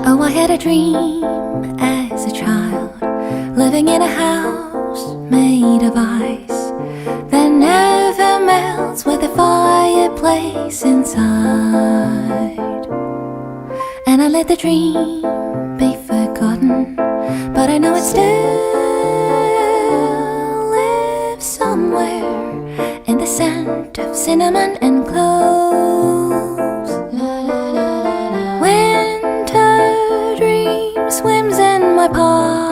Oh, I had a dream as a child, living in a house made of ice that never melts, with a fireplace inside. And I let the dream be forgotten, but I know it still lives somewhere in the scent of cinnamon and cloves. Winter dream swims in my park.